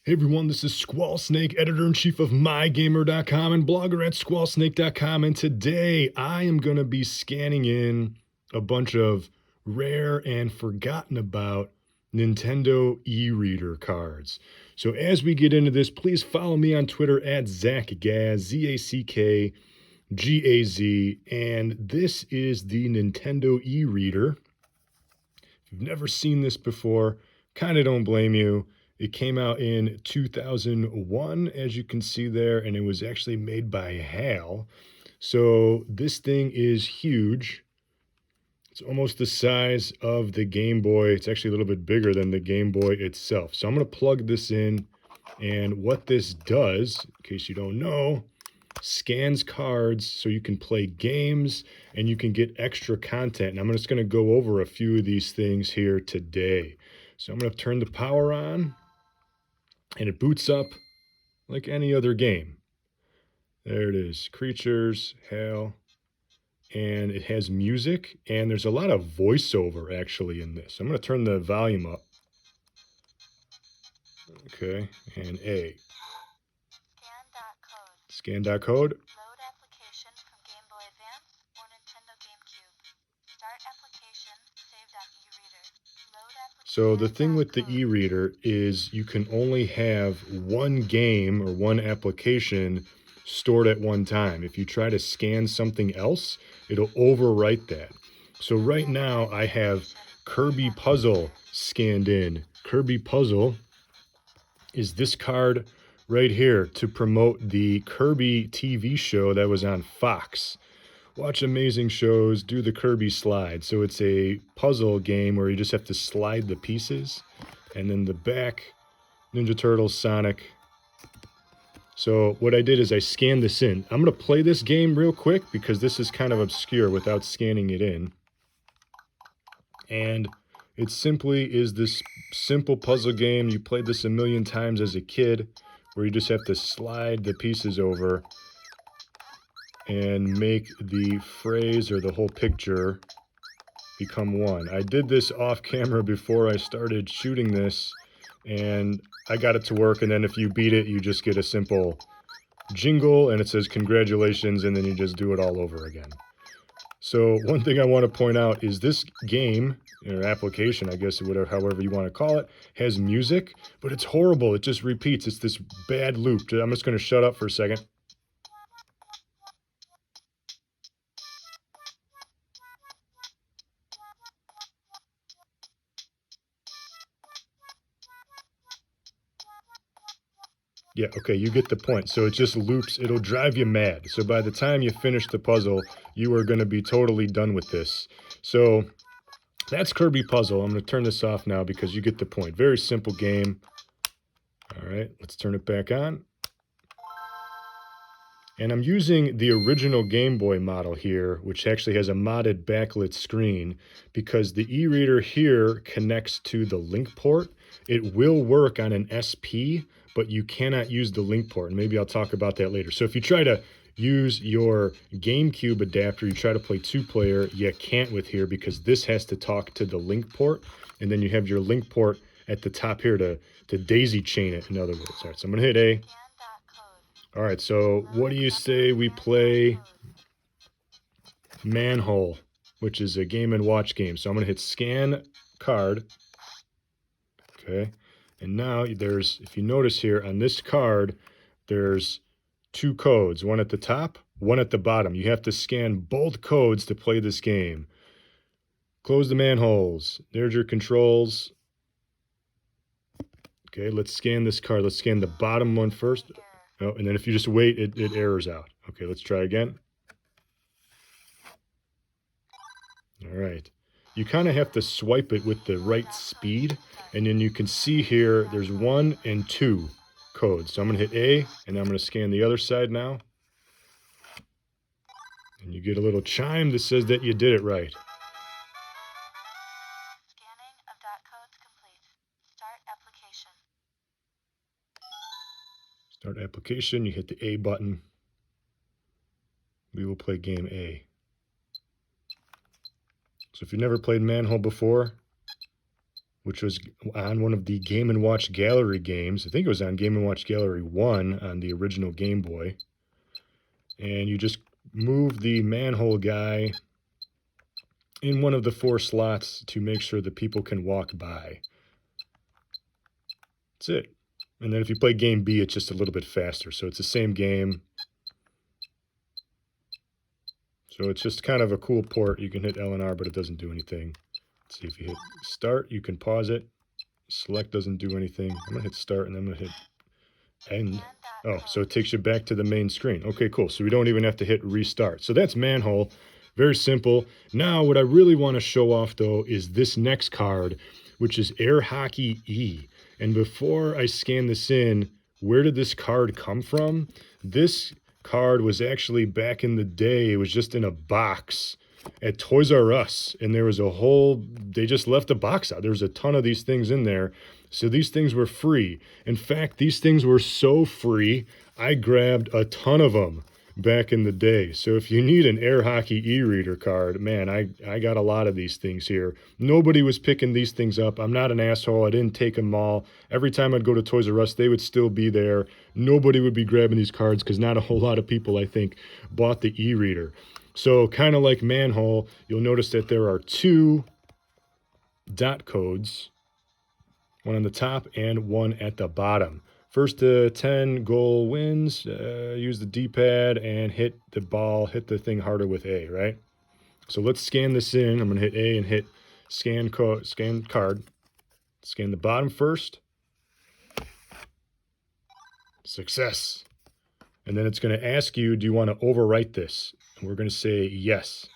Hey everyone, this is Squall Snake, editor-in-chief of MyGamer.com and blogger at SquallSnake.com, and today I am going to be scanning in a bunch of rare and forgotten about Nintendo e-reader cards. So as we get into this, please follow me on Twitter at ZackGaz, Z-A-C-K-G-A-Z, and this is the Nintendo e-reader. If you've never seen this before, kind of don't blame you. It came out in 2001, as you can see there, and it was actually made by HAL. So this thing is huge. It's almost the size of the Game Boy. It's actually a little bit bigger than the Game Boy itself. So I'm going to plug this in, and what this does, in case you don't know, scans cards so you can play games and you can get extra content. And I'm just going to go over a few of these things here today. So I'm going to turn the power on, and it boots up like any other game. There it is, Creatures, HAL, and it has music, and there's a lot of voiceover actually in this. I'm going to turn the volume up. Okay, and A. Scan.code. Load application from Gameboy Advance or Nintendo GameCube. Start application, save.e-reader. Load application. So the thing with the e-reader is you can only have one game or one application stored at one time. If you try to scan something else, it'll overwrite that. So right now I have Kirby Puzzle scanned in. Kirby Puzzle is this card right here to promote the Kirby TV show that was on Fox. Watch amazing shows, do the Kirby slide. So it's a puzzle game where you just have to slide the pieces. And then the back, Ninja Turtles, Sonic. So what I did is I scanned this in. I'm going to play this game real quick because this is kind of obscure without scanning it in. And it simply is this simple puzzle game. You played this a million times as a kid, where you just have to slide the pieces over and make the phrase or the whole picture become one. I did this off camera before I started shooting this, and I got it to work. And then if you beat it, you just get a simple jingle and it says congratulations, and then you just do it all over again. So one thing I want to point out is this game, or application, I guess, whatever, however you want to call it, has music, but it's horrible. It just repeats. It's this bad loop. I'm just going to shut up for a second. Yeah, okay, you get the point. So it just loops. It'll drive you mad. So by the time you finish the puzzle, you are going to be totally done with this. So that's Kirby Puzzle. I'm going to turn this off now because you get the point. Very simple game. All right, let's turn it back on. And I'm using the original Game Boy model here, which actually has a modded backlit screen, because the e-reader here connects to the link port. It will work on an SP, but you cannot use the link port. And maybe I'll talk about that later. So if you try to use your GameCube adapter, you try to play two-player, you can't with here because this has to talk to the link port. And then you have your link port at the top here to daisy chain it, in other words. All right, so I'm going to hit A. All right, so what do you say we play Manhole, which is a Game & Watch game. So I'm going to hit scan card. Okay, and now there's, if you notice here on this card, there's two codes, one at the top, one at the bottom. You have to scan both codes to play this game. Close the manholes. There's your controls. Okay, let's scan this card. Let's scan the bottom one first. Oh, and then if you just wait, it errors out. Okay, let's try again. All right. You kind of have to swipe it with the right speed, and then you can see here there's 1 and 2 codes. So I'm going to hit A, and I'm going to scan the other side now. And you get a little chime that says that you did it right. Scanning of dot codes complete. Start application. Start application, you hit the A button. We will play game A. So if you've never played Manhole before, which was on one of the Game & Watch Gallery games. I think it was on Game & Watch Gallery 1 on the original Game Boy. And you just move the manhole guy in one of the 4 slots to make sure that people can walk by. That's it. And then if you play Game B, it's just a little bit faster. So it's the same game. So it's just kind of a cool port. You can hit L and R, but it doesn't do anything. Let's see, if you hit start, you can pause it. Select doesn't do anything. I'm going to hit start, and I'm going to hit end. Oh, so it takes you back to the main screen. Okay, cool. So we don't even have to hit restart. So that's Manhole. Very simple. Now, what I really want to show off, though, is this next card, which is Air Hockey E. And before I scan this in, where did this card come from? This card was actually back in the day. It was just in a box at Toys R Us. And there was a whole, they just left a box out. There was a ton of these things in there. So these things were free. In fact, these things were so free, I grabbed a ton of them back in the day. So if you need an Air Hockey e-reader card, man, I got a lot of these things here. Nobody was picking these things up. I'm not an asshole. I didn't take them all. Every time I'd go to Toys R Us, they would still be there. Nobody would be grabbing these cards because not a whole lot of people, I think, bought the e-reader. So kind of like Manhole, you'll notice that there are 2 dot codes, one on the top and one at the bottom. First to 10 goal wins. Use the D-pad and hit the ball, hit the thing harder with A, right? So let's scan this in. I'm going to hit A and hit scan card. Scan the bottom first. Success. And then it's going to ask you, do you want to overwrite this? And we're going to say yes.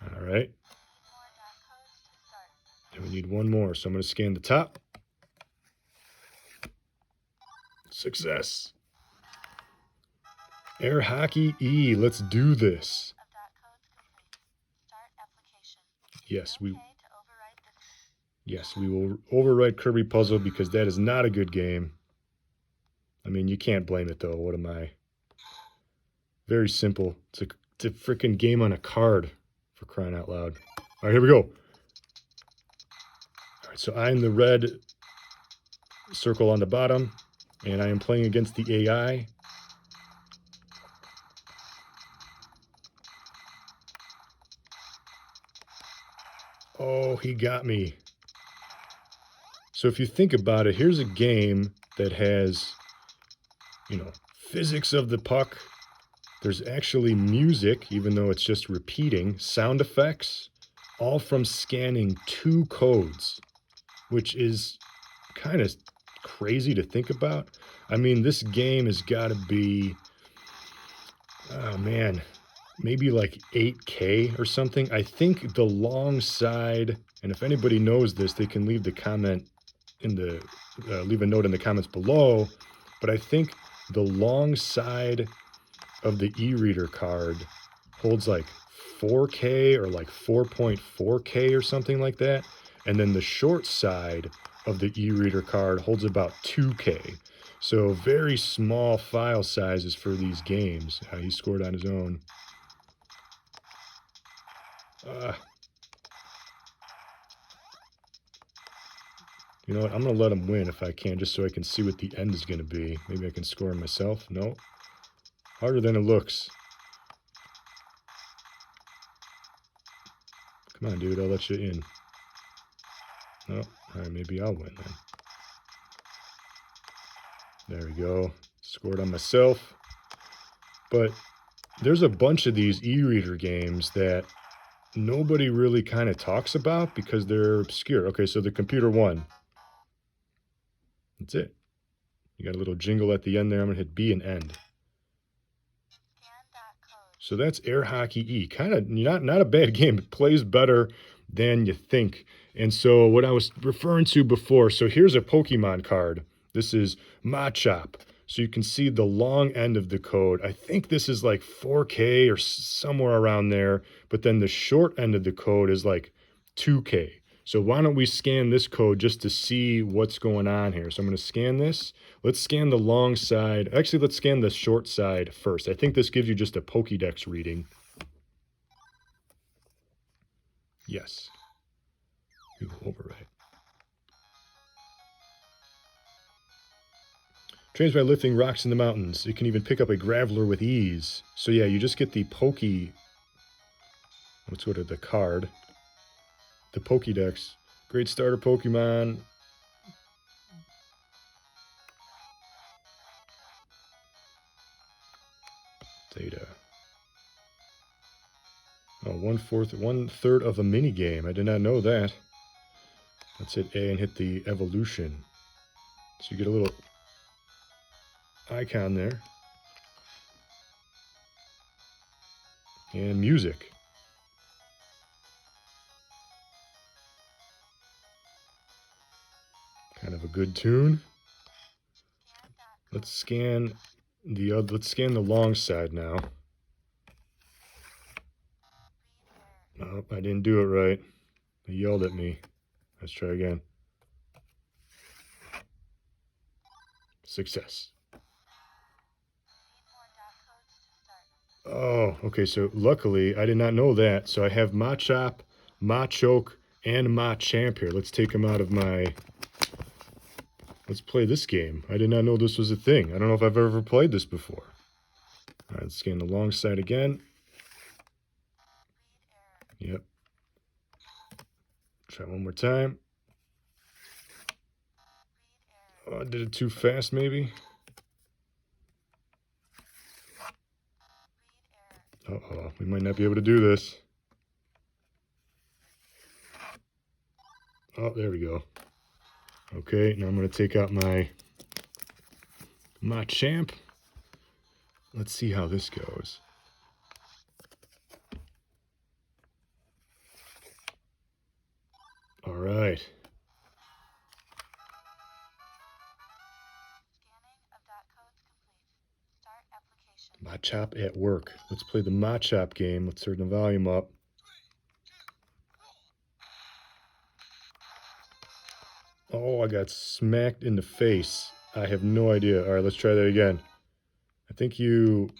All right. And we need one more. So I'm going to scan the top. Success. Air Hockey E, let's do this. Yes, we will overwrite Kirby Puzzle because that is not a good game. I mean, you can't blame it though. What am I? Very simple. It's a freaking game on a card, for crying out loud. All right, here we go. All right, so I'm the red circle on the bottom, and I am playing against the AI. Oh, he got me. So if you think about it, here's a game that has, physics of the puck. There's actually music, even though it's just repeating, sound effects, all from scanning 2 codes, which is kind of crazy to think about. I mean, this game has got to be, oh man, maybe like 8K or something. I think the long side, and if anybody knows this, they can leave the comment in the, leave a note in the comments below, but I think the long side of the e-reader card holds like 4K or like 4.4K or something like that. And then the short side of the e-reader card holds about 2K. So very small file sizes for these games. He scored on his own. You know what? I'm going to let him win if I can, just so I can see what the end is going to be. Maybe I can score him myself. No. Harder than it looks. Come on, dude. I'll let you in. No. All right, maybe I'll win then. There we go. Scored on myself. But there's a bunch of these e-reader games that nobody really kind of talks about because they're obscure. Okay, so the computer won. That's it. You got a little jingle at the end there. I'm going to hit B and end. So that's Air Hockey E. Kind of not a bad game. It plays better than you think. And so what I was referring to before, so here's a Pokemon card. This is Machop. So you can see the long end of the code. I think this is like 4K or somewhere around there. But then the short end of the code is like 2K. So why don't we scan this code just to see what's going on here. So I'm going to scan this. Let's scan the long side. Actually, let's scan the short side first. I think this gives you just a Pokédex reading. Yes. Ooh, overwrite. Trains by lifting rocks in the mountains. It can even pick up a graveler with ease. So yeah, you just get the Pokey. Let's go to the card. The Pokédex. Great starter Pokemon. Data. Oh, 1/3 of a mini game. I did not know that. Let's hit A and hit the evolution. So you get a little icon there. And music. Kind of a good tune. Let's scan the long side now. Oh, I didn't do it right. He yelled at me. Let's try again. Success. Oh, okay, so luckily I did not know that. So I have Machop, Machoke, and Machamp here. Let's take them out of my... Let's play this game. I did not know this was a thing. I don't know if I've ever played this before. All right, let's scan the long side again. Yep. Try one more time. Oh, I did it too fast, maybe. Uh-oh, we might not be able to do this. Oh, there we go. Okay, now I'm going to take out my Machamp. Let's see how this goes. All right. Machop at work. Let's play the Machop game. Let's turn the volume up. Oh, I got smacked in the face. I have no idea. All right, let's try that again. I think you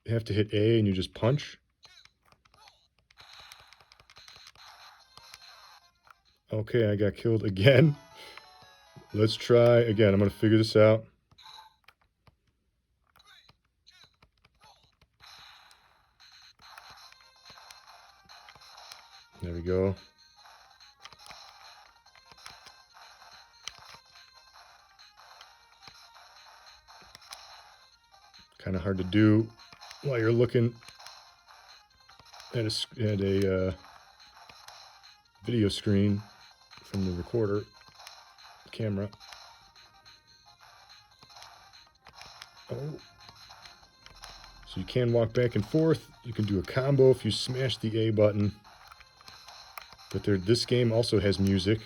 have to hit A and you just punch. Okay, I got killed again. Let's try again. I'm going to figure this out. There we go. Kind of hard to do while you're looking at a video screen from the recorder camera. Oh. So you can walk back and forth. You can do a combo if you smash the A button. But this game also has music.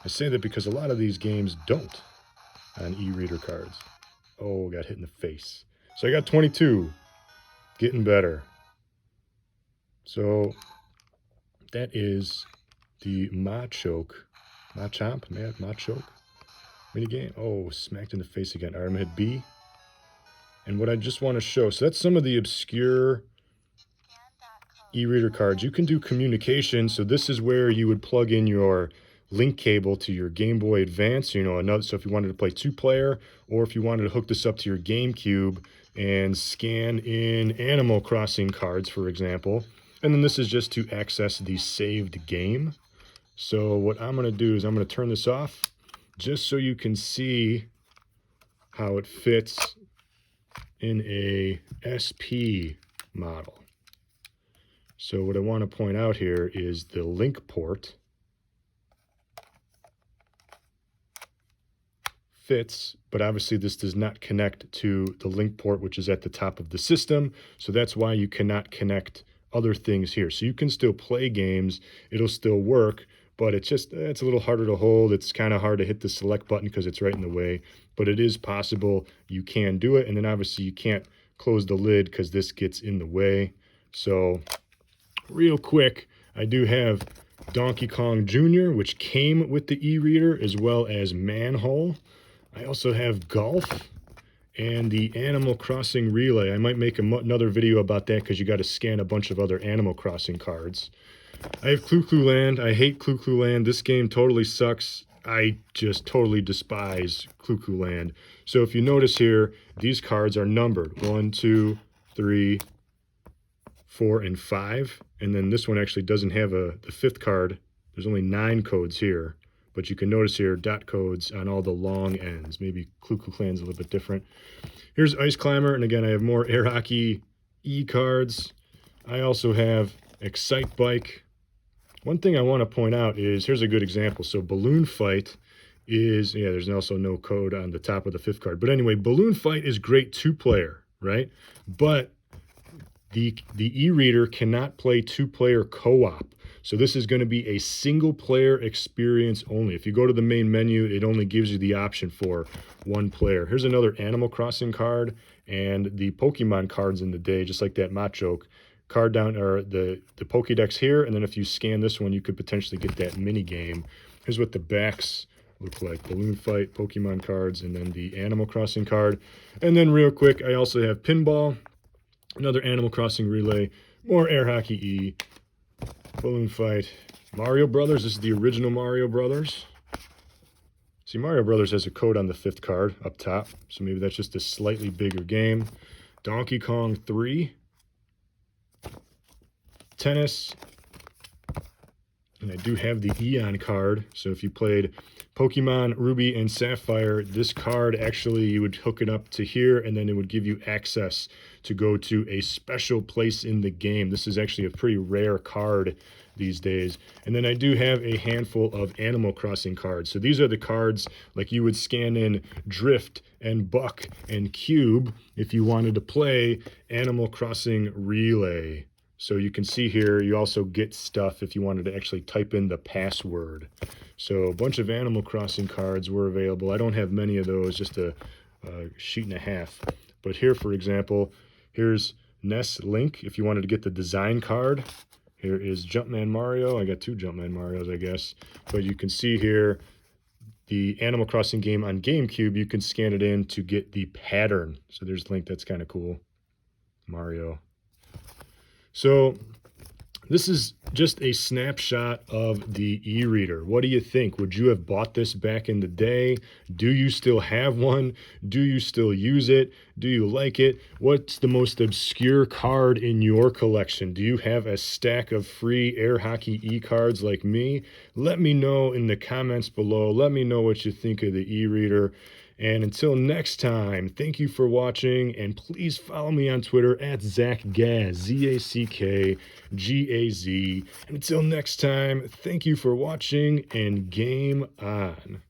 I say that because a lot of these games don't on e-reader cards. Oh, got hit in the face. So I got 22. Getting better. So that is the Machamp minigame. Oh, smacked in the face again. All right, I'm gonna hit B. And what I just want to show, so that's some of the obscure e-reader cards. You can do communication, so this is where you would plug in your link cable to your Gameboy Advance, so if you wanted to play 2-player, or if you wanted to hook this up to your GameCube and scan in Animal Crossing cards, for example. And then this is just to access the saved game. So what I'm going to do is I'm going to turn this off just so you can see how it fits in a SP model. So what I want to point out here is the link port fits, but obviously this does not connect to the link port, which is at the top of the system. So that's why you cannot connect other things here. So you can still play games, it'll still work, but it's a little harder to hold. It's kind of hard to hit the select button because it's right in the way, but it is possible. You can do it. And then obviously you can't close the lid because this gets in the way. So real quick, I do have Donkey Kong Jr., which came with the e-reader, as well as Manhole. I also have Golf and the Animal Crossing Relay. I might make another video about that because you got to scan a bunch of other Animal Crossing cards. I have Clue Clue Land. I hate Clue Clue Land. This game totally sucks. I just totally despise Clue Clue Land. So if you notice here, these cards are numbered 1, 2, 3, 4, and 5. And then this one actually doesn't have the fifth card. There's only 9 codes here. But you can notice here dot codes on all the long ends. Maybe Clue Clue Clan's a little bit different. Here's Ice Climber. And again, I have more Air Hockey E cards. I also have Excite Bike. One thing I want to point out is, here's a good example. So Balloon Fight is, yeah, there's also no code on the top of the fifth card. But anyway, Balloon Fight is great 2-player, right? But the e-reader cannot play 2-player co-op. So this is going to be a single-player experience only. If you go to the main menu, it only gives you the option for 1 player. Here's another Animal Crossing card and the Pokemon cards in the day, just like that Machoke card down, or the Pokédex here. And then if you scan this one, you could potentially get that mini game. Here's what the backs look like: Balloon Fight, Pokemon cards, and then the Animal Crossing card. And then real quick, I also have Pinball, another Animal Crossing relay, more Air Hockey E, Balloon Fight, Mario Brothers. This is the original Mario Brothers. See, Mario Brothers has a code on the fifth card up top, so maybe that's just a slightly bigger game. Donkey Kong 3, Tennis, and I do have the Eon card. So if you played Pokemon Ruby and Sapphire, this card actually, you would hook it up to here, and then it would give you access to go to a special place in the game. This is actually a pretty rare card these days. And then I do have a handful of Animal Crossing cards. So these are the cards like you would scan in Drift and Buck and Cube if you wanted to play Animal Crossing Relay. So you can see here, you also get stuff if you wanted to actually type in the password. So a bunch of Animal Crossing cards were available. I don't have many of those, just a sheet and a half. But here, for example, here's Ness Link if you wanted to get the design card. Here is Jumpman Mario. I got 2 Jumpman Marios, I guess. But you can see here the Animal Crossing game on GameCube. You can scan it in to get the pattern. So there's Link. That's kind of cool. Mario. So this is just a snapshot of the e-reader. What do you think? Would you have bought this back in the day? Do you still have one? Do you still use it? Do you like it? What's the most obscure card in your collection? Do you have a stack of free Air Hockey e-cards like me? Let me know in the comments below. Let me know what you think of the e-reader. And until next time, thank you for watching, and please follow me on Twitter at ZackGaz, Z-A-C-K-G-A-Z. And until next time, thank you for watching, and game on.